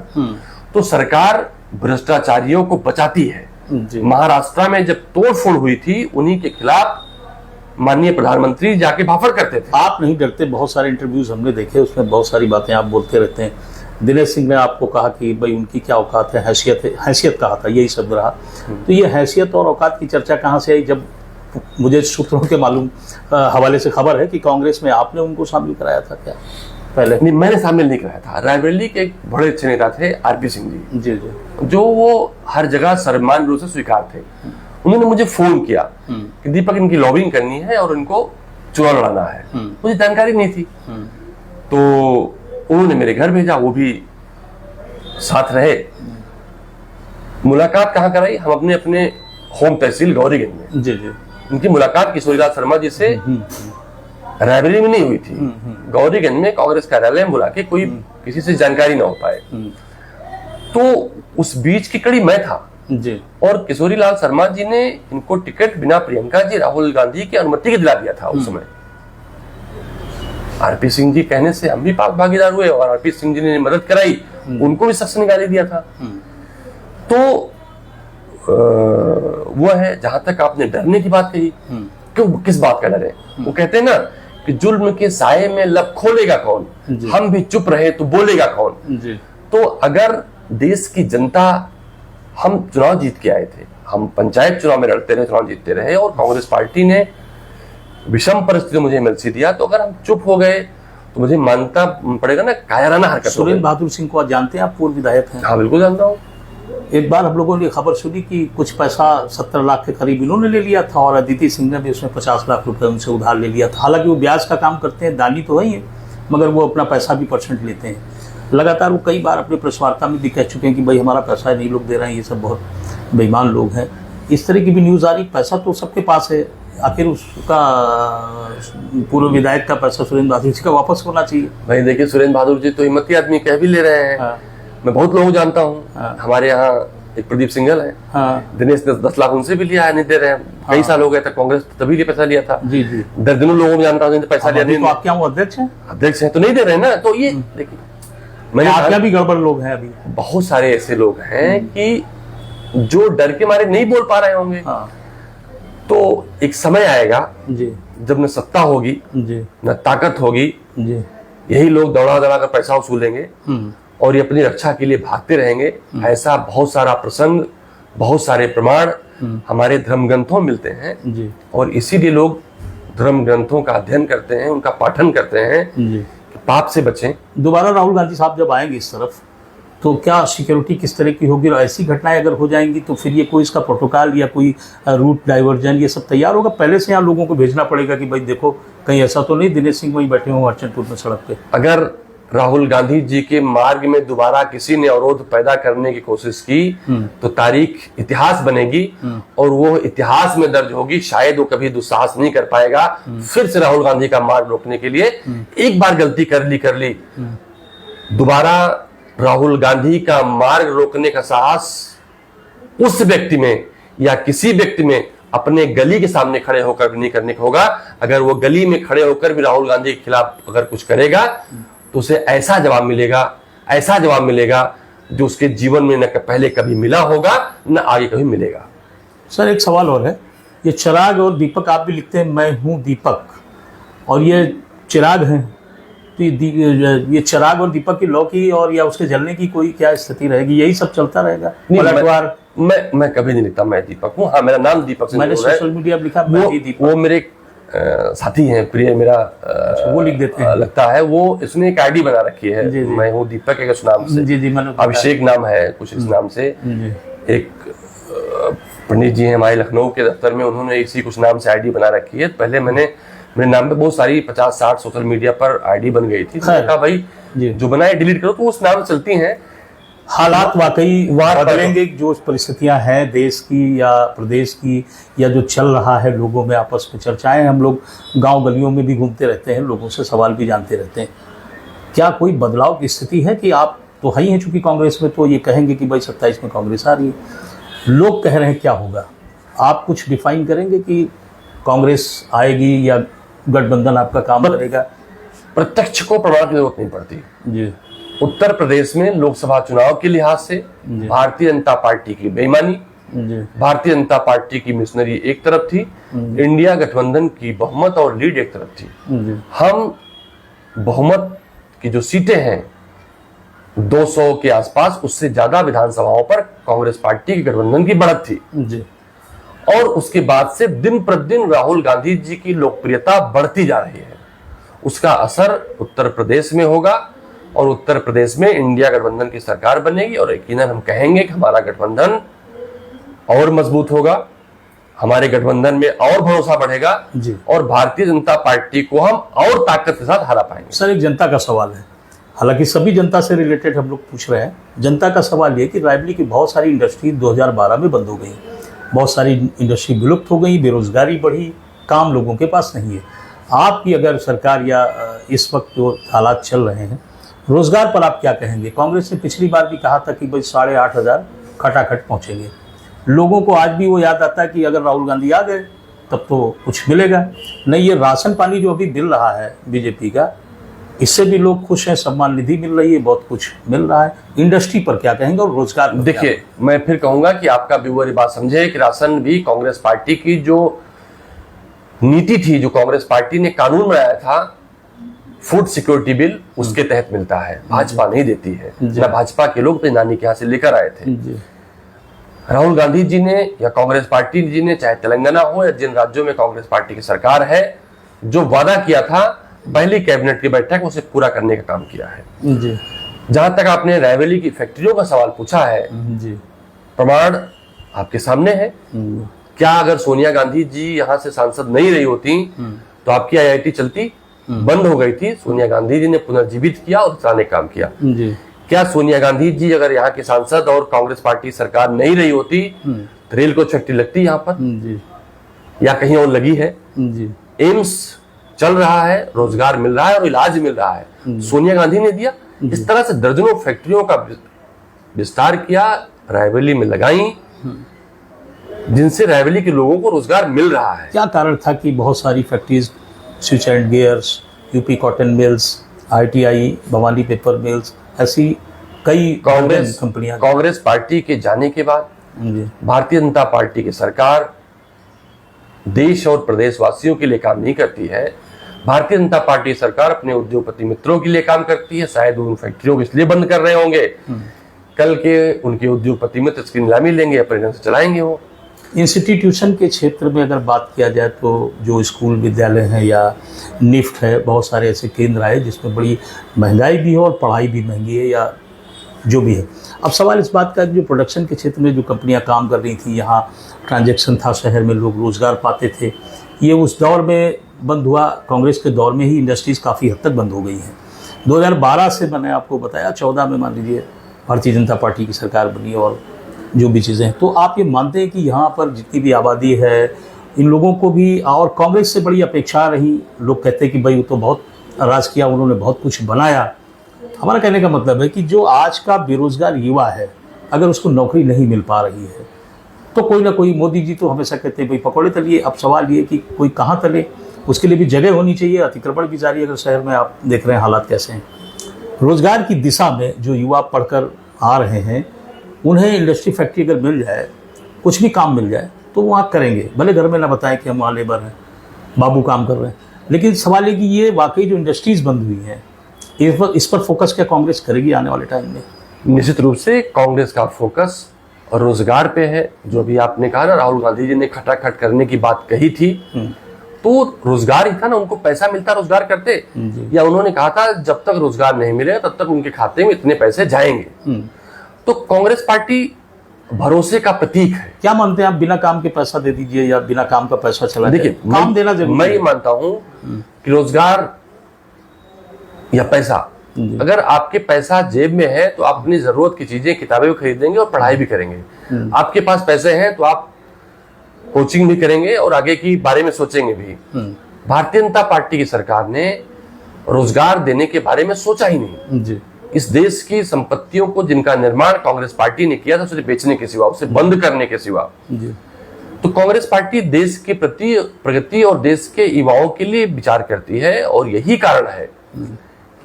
तो सरकार भ्रष्टाचारियों को बचाती है। महाराष्ट्र में जब तोड़फोड़ हुई थी, उन्हीं के खिलाफ माननीय प्रधानमंत्री जाके भाफड़ करते थे। आप नहीं डरते? बहुत सारे इंटरव्यूज हमने देखे, उसमें बहुत सारी बातें आप बोलते रहते हैं। दिनेश सिंह ने आपको कहा कि भाई उनकी क्या औकात है, हैसियत कहा था, यही शब्द रहा। तो ये हैसियत और औकात की चर्चा कहाँ से आई? जब मुझे सूत्रों के मालूम हवाले से खबर है कि कांग्रेस में आपने उनको शामिल कराया था क्या पहले? नहीं, मैंने शामिल नहीं कराया था। रायबरेली के एक बड़े अच्छे नेता थे RP सिंह जी, जो वो हर जगह सर्वमान्य रूप से स्वीकार थे। उन्होंने मुझे फोन किया कि दीपक इनकी लॉबिंग करनी है और इनको चुनाव लड़ाना है। मुझे जानकारी नहीं थी, तो उन्होंने मेरे घर भेजा, वो भी साथ रहे। मुलाकात कहाँ कराई? हम अपने अपने होम तहसील गौरीगंज में। उनकी मुलाकात किशोरीलाल शर्मा जी से रायबरेली में नहीं हुई थी, गौरीगंज में कांग्रेस कार्यालय में बुला के, कोई किसी से जानकारी ना हो पाए। तो उस बीच की कड़ी मैं था जी। और किशोरीलाल शर्मा जी ने इनको टिकट बिना प्रियंका जी राहुल गांधी की अनुमति के दिला दिया था उस समय। RP सिंह जी कहने से हम भी भागीदार हुए और RP सिंह जी ने मदद कराई, उनको भी शख्स निकाली दिया था। तो वो है। जहां तक आपने डरने की बात कही, क्यों, किस बात का डर है? वो कहते हैं ना कि जुल्म के साये में लब खोलेगा कौन, हम भी चुप रहे तो बोलेगा कौन। तो अगर देश की जनता, हम चुनाव जीत के आए थे, हम पंचायत चुनाव में लड़ते रहे, चुनाव जीतते रहे, और कांग्रेस पार्टी ने विषम परिस्थिति मुझे MLC दिया, तो अगर हम चुप हो गए तो मुझे मानना पड़ेगा ना कायराना हरकत। सुरेंद्र बहादुर सिंह को आप जानते हैं? आप पूर्व विधायक हैं। हाँ बिल्कुल जानता हूँ। एक बार हम लोगों ने खबर सुनी कि कुछ पैसा 70 लाख के करीब इन्होंने ले लिया था, और अदिति सिंह ने भी उसमें 50 लाख रुपए उनसे उधार ले लिया था। हालांकि वो ब्याज का काम करते हैं, दानी तो वही है, मगर वो अपना पैसा भी % लेते हैं। लगातार वो कई बार अपने प्रेस वार्ता में भी कह चुके हैं कि भाई हमारा पैसा नहीं लोग दे रहे हैं, ये सब बहुत बेईमान लोग हैं। इस तरह की भी न्यूज़ आ रही, पैसा तो सबके पास है, आखिर उसका पूर्व विधायक का पैसा सुरेंद्र बहादुर जी का वापस होना चाहिए। भाई देखिए, सुरेंद्र बहादुर जी तो हिम्मती आदमी कह भी ले रहे हैं। हाँ। मैं बहुत लोगों को जानता हूँ। हाँ। हमारे यहाँ एक प्रदीप सिंघल है, हाँ। दिनेश 10 लाख उनसे भी लिया है, नहीं दे रहे हैं। कई साल हो गए तक कांग्रेस तभी लिए पैसा लिया था। जी जी, दर्जनों लोगों को जानता हूँ पैसा लिया नहीं। तो आप क्या वो अध्यक्ष हैं? अध्यक्ष हैं तो नहीं दे रहे ना। तो ये देखिए, मैंने आप क्या भी गड़बड़ लोग हैं अभी। बहुत सारे ऐसे लोग हैं कि जो डर के मारे नहीं बोल पा रहे होंगे। हाँ। तो एक समय आएगा जी जब न सत्ता होगी जी न ताकत होगी, जी। यही लोग दौड़ा दौड़ा कर पैसा वसूलेंगे और ये अपनी रक्षा के लिए भागते रहेंगे। ऐसा बहुत सारा प्रसंग, बहुत सारे प्रमाण हमारे धर्म ग्रंथों में मिलते हैं जी और इसीलिए लोग धर्म ग्रंथों का अध्ययन करते हैं, उनका पाठन करते हैं जी। कि पाप से बचें। दोबारा राहुल गांधी साहब जब आएंगे इस तरफ, तो क्या सिक्योरिटी किस तरह की होगी, और ऐसी घटनाएं अगर हो जाएंगी तो फिर ये कोई इसका प्रोटोकॉल या कोई रूट डाइवर्जन ये सब तैयार होगा? पहले से यहाँ लोगों को भेजना पड़ेगा कि भाई देखो कहीं ऐसा तो नहीं दिनेश सिंह वहीं बैठे हों अर्चनपुर में सड़क पे। अगर राहुल गांधी जी के मार्ग में दोबारा किसी ने अवरोध पैदा करने की कोशिश की तो तारीख इतिहास बनेगी और वो इतिहास में दर्ज होगी। शायद वो कभी दुस्साहस नहीं कर पाएगा फिर से राहुल गांधी का मार्ग रोकने के लिए। एक बार गलती कर ली, दोबारा राहुल गांधी का मार्ग रोकने का साहस उस व्यक्ति में या किसी व्यक्ति में अपने गली के सामने खड़े होकर भी नहीं करने का होगा। अगर वो गली में खड़े होकर भी राहुल गांधी के खिलाफ अगर कुछ करेगा तो उसे ऐसा जवाब मिलेगा जो उसके जीवन में न पहले कभी मिला होगा न आगे कभी मिलेगा। सर एक सवाल और है, ये चिराग और दीपक, आप भी लिखते हैं मैं हूं दीपक और ये चिराग हैं, तो ये चिराग और दीपक की लौ की और या उसके जलने की कोई क्या स्थिति रहेगी? यही सब चलता रहेगा पलटवार? मैं कभी नहीं लिखता मैं दीपक हूँ। हाँ, मेरा नाम दीपक से मैंने सोशल मीडिया लिखा मैं ही दीपक। वो मेरे साथी हैं, प्रिय मेरा, वो लिख देते हैं लगता है। वो इसने एक आईडी बना रखी है, जी, जी। मैं हूँ दीपक एक नाम से। जी जी, अभिषेक नाम है कुछ इस नाम से। एक पंडित जी हैं हमारे लखनऊ के दफ्तर में, उन्होंने इसी कुछ नाम से आईडी बना रखी है। पहले मेरे नाम पे बहुत सारी 50-60 सोशल मीडिया पर आईडी बन गई थी। मैंने कहा भाई जो बनाए डिलीट करो, तो उस नाम से चलती हैं। हालात वाकई बदलेंगे, जो परिस्थितियां हैं देश की या प्रदेश की या जो चल रहा है लोगों में आपस में चर्चाएं, हम लोग गांव गलियों में भी घूमते रहते हैं, लोगों से सवाल भी जानते रहते हैं। क्या कोई बदलाव की स्थिति है कि आप तो है ही हैं चूंकि कांग्रेस में, तो ये कहेंगे कि भाई 27 में कांग्रेस आ रही है, लोग कह रहे हैं क्या होगा? आप कुछ डिफाइन करेंगे कि कांग्रेस आएगी या गठबंधन आपका काम करेगा? प्रत्यक्ष को प्रमाण की जरूरत नहीं पड़ती जी। उत्तर प्रदेश में लोकसभा चुनाव के लिहाज से भारतीय जनता पार्टी की बेईमानी, भारतीय जनता पार्टी की मिशनरी एक तरफ थी, इंडिया गठबंधन की बहुमत और लीड एक तरफ थी। हम बहुमत की जो सीटें हैं 200 के आसपास, उससे ज्यादा विधानसभाओं पर कांग्रेस पार्टी की गठबंधन की बढ़त थी जी। और उसके बाद से दिन प्रतिदिन राहुल गांधी जी की लोकप्रियता बढ़ती जा रही है। उसका असर उत्तर प्रदेश में होगा और उत्तर प्रदेश में इंडिया गठबंधन की सरकार बनेगी और यकीनन हम कहेंगे कि हमारा गठबंधन और मजबूत होगा, हमारे गठबंधन में और भरोसा बढ़ेगा जी। और भारतीय जनता पार्टी को हम और ताकत के साथ हरा पाएंगे। सर एक जनता का सवाल है, हालांकि सभी जनता से रिलेटेड हम लोग पूछ रहे हैं। जनता का सवाल ये कि रायबरेली की बहुत सारी इंडस्ट्री 2012 में बंद हो गई, बहुत सारी इंडस्ट्री विलुप्त हो गई, बेरोजगारी बढ़ी, काम लोगों के पास नहीं है। आपकी अगर सरकार या इस वक्त जो हालात चल रहे हैं, रोजगार पर आप क्या कहेंगे? कांग्रेस ने पिछली बार भी कहा था कि भाई 8,500 खटाखट पहुंचेंगे। लोगों को आज भी वो याद आता है कि अगर राहुल गांधी आ गए तब तो कुछ मिलेगा नहीं। ये राशन पानी जो अभी मिल रहा है बीजेपी का, इससे भी लोग खुश हैं, सम्मान निधि मिल रही है, बहुत कुछ मिल रहा है। इंडस्ट्री पर क्या कहेंगे और रोजगार पर? देखिए, मैं फिर कहूंगा कि आपका व्यूअर ये बात समझे कि राशन भी कांग्रेस पार्टी की जो नीति थी, जो कांग्रेस पार्टी ने कानून बनाया था, फूड सिक्योरिटी बिल, उसके तहत मिलता है। भाजपा नहीं देती है ना, भाजपा के लोग अपनी नानी के यहाँ से लेकर आए थे। राहुल गांधी जी ने या कांग्रेस पार्टी जी ने, चाहे तेलंगाना हो या जिन राज्यों में कांग्रेस पार्टी की सरकार है, जो वादा किया था पहली कैबिनेट की बैठक उसे पूरा करने का काम किया है जी। जहां तक आपने रायबरेली की फैक्ट्रियों का सवाल पूछा है जी, प्रमाण आपके सामने है। क्या अगर सोनिया गांधी जी यहाँ से सांसद नहीं रही होती तो आपकी IIT चलती? बंद हो गई थी, सोनिया गांधी जी ने पुनर्जीवित किया और चलाने का काम किया। जी। क्या सोनिया गांधी जी अगर यहाँ के सांसद और कांग्रेस पार्टी सरकार नहीं रही होती तो रेल कोच फैक्ट्री लगती यहाँ पर जी या कहीं और लगी है? जी एम्स चल रहा है, रोजगार मिल रहा है और इलाज मिल रहा है, सोनिया गांधी ने दिया। इस तरह से दर्जनों फैक्ट्रियों का विस्तार किया, रायबरेली में लगाई, जिनसे रायबरेली के लोगों को रोजगार मिल रहा है। क्या कारण था कि बहुत सारी factories, switch and gears, UP cotton mills, ITI, Bhavani paper mills, ऐसी कई कंपनियां, कांग्रेस पार्टी के जाने के बाद भारतीय जनता पार्टी की सरकार देश और प्रदेशवासियों के लिए काम नहीं करती है। भारतीय जनता पार्टी सरकार अपने उद्योगपति मित्रों के लिए काम करती है। शायद उन फैक्ट्रियों को इसलिए बंद कर रहे होंगे, कल के उनके उद्योगपति मित्र इसकी नीलामी लेंगे, अपने ढंग से चलाएंगे वो। इंस्टीट्यूशन के क्षेत्र में अगर बात किया जाए तो जो स्कूल विद्यालय हैं या निफ्ट है, बहुत सारे ऐसे केंद्र आए जिसमें बड़ी महंगाई भी है और पढ़ाई भी महंगी है या जो भी है। अब सवाल इस बात का, जो प्रोडक्शन के क्षेत्र में जो कंपनियां काम कर रही थी, यहाँ ट्रांजैक्शन था, शहर में लोग रोज़गार पाते थे, ये उस दौर में बंद हुआ। कांग्रेस के दौर में ही इंडस्ट्रीज़ काफ़ी हद तक बंद हो गई हैं। 2012 से मैंने आपको बताया, 14 में मान लीजिए भारतीय जनता पार्टी की सरकार बनी और जो भी चीज़ें हैं, तो आप ये मानते हैं कि यहाँ पर जितनी भी आबादी है, इन लोगों को भी और कांग्रेस से बड़ी अपेक्षा रही। लोग कहते हैं कि भाई वो तो बहुत राज किया, उन्होंने बहुत कुछ बनाया। हमारा कहने का मतलब है कि जो आज का बेरोजगार युवा है, अगर उसको नौकरी नहीं मिल पा रही है तो कोई ना कोई, मोदी जी तो हमेशा कहते हैं भाई पकौड़े तलिए। अब सवाल ये कि कोई कहाँ तले, उसके लिए भी जगह होनी चाहिए। अतिक्रमण भी जारी है, अगर शहर में आप देख रहे हैं हालात कैसे हैं। रोजगार की दिशा में जो युवा पढ़कर आ रहे हैं, उन्हें इंडस्ट्री फैक्ट्री अगर मिल जाए, कुछ भी काम मिल जाए तो वो वहाँ करेंगे। भले घर में ना बताएं कि हम वहाँ लेबर हैं, बाबू काम कर रहे हैं, लेकिन सवाल है कि ये वाकई जो इंडस्ट्रीज बंद हुई हैं, इस पर फोकस क्या कांग्रेस करेगी आने वाले टाइम में? निश्चित रूप से कांग्रेस का फोकस और रोजगार पे है। जो भी आपने कहा ना, राहुल गांधी जी ने खटाखट करने की बात कही थी, तो रोजगार ही था ना, उनको पैसा मिलता रोजगार करते, या उन्होंने कहा था जब तक रोजगार नहीं मिलेगा तब तक उनके खाते में इतने पैसे जाएंगे। तो कांग्रेस पार्टी भरोसे का प्रतीक है। क्या मानते हैं आप, बिना काम के पैसा दे दीजिए या बिना काम का पैसा चला? देखिए, काम देना जरूरी है। मैं ये मानता हूं कि रोजगार या पैसा, अगर आपके पैसा जेब में है तो आप अपनी जरूरत की चीजें, किताबें भी खरीदेंगे और पढ़ाई भी करेंगे। आपके पास पैसे हैं तो आप कोचिंग भी करेंगे और आगे की बारे में सोचेंगे भी। भारतीय जनता पार्टी की सरकार ने रोजगार देने के बारे में सोचा ही नहीं जी। इस देश की संपत्तियों को, जिनका निर्माण कांग्रेस पार्टी ने किया था, उसे बेचने के सिवा, उसे बंद करने के सिवा। तो कांग्रेस पार्टी देश के प्रति प्रगति और देश के युवाओं के लिए विचार करती है, और यही कारण है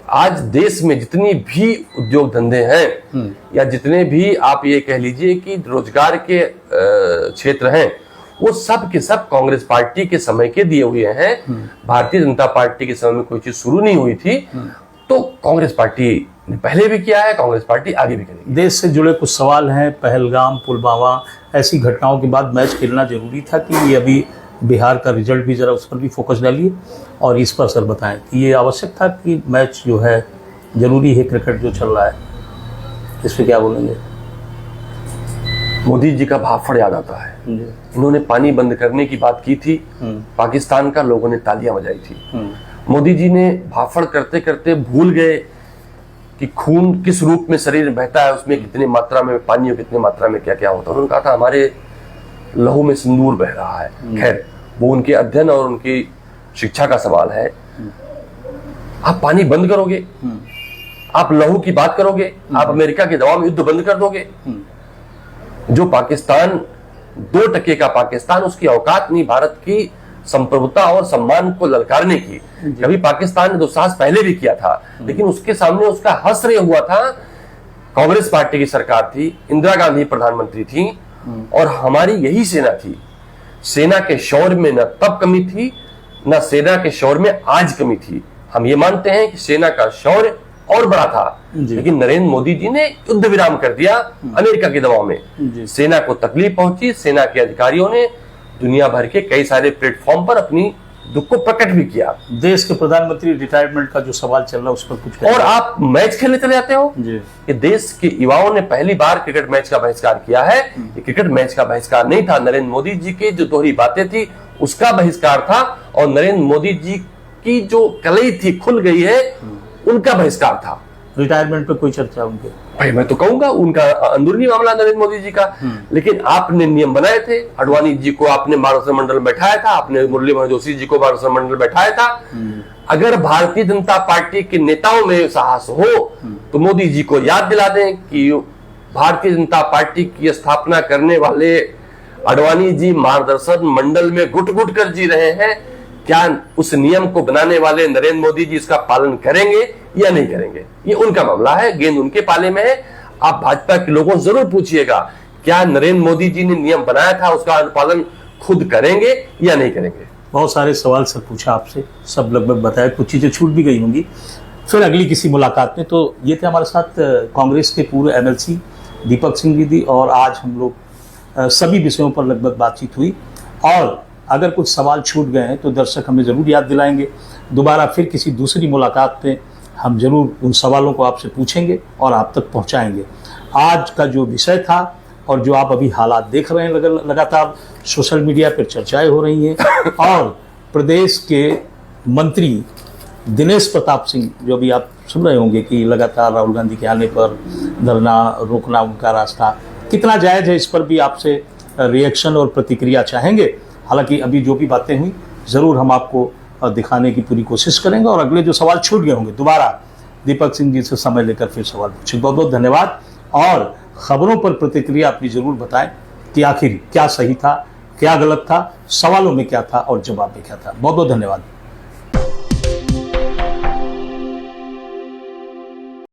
आज देश में जितनी भी उद्योग धंधे हैं या जितने भी आप ये कह लीजिए कि रोजगार के क्षेत्र हैं, वो सब के सब कांग्रेस पार्टी के समय के दिए हुए हैं। भारतीय जनता पार्टी के समय में कोई चीज शुरू नहीं हुई थी, तो कांग्रेस पार्टी ने पहले भी किया है, कांग्रेस पार्टी आगे भी करेगी। देश से जुड़े कुछ सवाल हैं। पहलगाम, पुलवामा, ऐसी घटनाओं के बाद मैच खेलना जरूरी था कि ये अभी बिहार का रिजल्ट भी, जरा उस पर भी फोकस डालिए और इस पर सर बताएं कि ये आवश्यक था कि मैच जो है जरूरी है, क्रिकेट जो चल रहा है, इस पर क्या बोलेंगे? मोदी जी का भाफड़ याद आता है। इन्होंने पानी बंद करने की बात की थी, पाकिस्तान का लोगों ने तालियां बजाई थी। मोदी जी ने भाफड़ करते करते भूल गए कि खून किस रूप में शरीर में बहता है, उसमें कितनी मात्रा में पानी और कितनी मात्रा में क्या क्या होता है। उन्होंने कहा था हमारे लहू में सिंदूर बह रहा है। खैर, वो उनके अध्ययन और उनकी शिक्षा का सवाल है। आप पानी बंद करोगे, आप लहू की बात करोगे, आप अमेरिका के दबाव में युद्ध बंद कर दोगे। जो पाकिस्तान 2% का पाकिस्तान, उसकी औकात नहीं भारत की संप्रभुता और सम्मान को ललकारने की। कभी पाकिस्तान ने दुस्साहस पहले भी किया था, लेकिन उसके सामने उसका हश्र हुआ था। कांग्रेस पार्टी की सरकार थी, इंदिरा गांधी प्रधानमंत्री थी, और हमारी यही सेना थी। सेना के शौर्य में न तब कमी थी, न सेना के शौर्य में आज कमी थी। हम ये मानते हैं कि सेना का शौर्य और बड़ा था, लेकिन नरेंद्र मोदी जी ने युद्ध विराम कर दिया अमेरिका के दबाव में। सेना को तकलीफ पहुंची, सेना के अधिकारियों ने दुनिया भर के कई सारे प्लेटफॉर्म पर अपनी दुख को प्रकट भी किया। देश के प्रधानमंत्री रिटायरमेंट का जो सवाल चल रहा है उस पर कुछ, और आप मैच खेलने चले जाते हो कि देश के युवाओं ने पहली बार क्रिकेट मैच का बहिष्कार किया है। ये क्रिकेट मैच का बहिष्कार नहीं था, नरेंद्र मोदी जी की जो दोहरी बातें थी उसका बहिष्कार था, और नरेंद्र मोदी जी की जो कलई थी खुल गई है, उनका बहिष्कार था। रिटायरमेंट पे कोई चर्चा उनके? भाई मैं तो कहूंगा उनका अंदरूनी मामला नरेंद्र मोदी जी का, लेकिन आपने नियम बनाए थे। अडवाणी जी को आपने मार्गदर्शन मंडल में बैठाया था, आपने मुरली मनोहर जोशी जी को मार्गदर्शन मंडल में बैठाया था। अगर भारतीय जनता पार्टी के नेताओं में साहस हो तो मोदी जी को याद दिला दें कि भारतीय जनता पार्टी की स्थापना करने वाले अडवाणी जी मार्गदर्शन मंडल में घुट घुट कर जी रहे हैं। क्या उस नियम को बनाने वाले नरेंद्र मोदी जी इसका पालन करेंगे या नहीं करेंगे? ये उनका मामला है, गेंद उनके पाले में है। आप भाजपा के लोगों से जरूर पूछिएगा, क्या नरेंद्र मोदी जी ने नियम बनाया था उसका अनुपालन खुद करेंगे या नहीं करेंगे? बहुत सारे सवाल सर पूछा आपसे, सब लगभग बताया, कुछ चीजें छूट भी गई होंगी। फिर अगली किसी मुलाकात में। तो ये थे हमारे साथ कांग्रेस के पूर्व MLC दीपक सिंह जी, और आज हम लोग सभी विषयों पर लगभग बातचीत हुई। और अगर कुछ सवाल छूट गए हैं तो दर्शक हमें ज़रूर याद दिलाएंगे। दोबारा फिर किसी दूसरी मुलाकात में हम जरूर उन सवालों को आपसे पूछेंगे और आप तक पहुंचाएंगे। आज का जो विषय था और जो आप अभी हालात देख रहे हैं, लगातार सोशल मीडिया पर चर्चाएं हो रही हैं, और प्रदेश के मंत्री दिनेश प्रताप सिंह, जो भी आप सुन रहे होंगे कि लगातार राहुल गांधी के आने पर धरना रोकना उनका रास्ता कितना जायज़ है, इस पर भी आपसे रिएक्शन और प्रतिक्रिया चाहेंगे। हालांकि अभी जो भी बातें हुई ज़रूर हम आपको दिखाने की पूरी कोशिश करेंगे, और अगले जो सवाल छूट गए होंगे दोबारा दीपक सिंह जी से समय लेकर फिर सवाल पूछेंगे। बहुत बहुत धन्यवाद, और खबरों पर प्रतिक्रिया अपनी ज़रूर बताएं कि आखिर क्या सही था, क्या गलत था, सवालों में क्या था और जवाब में क्या था। बहुत बहुत धन्यवाद।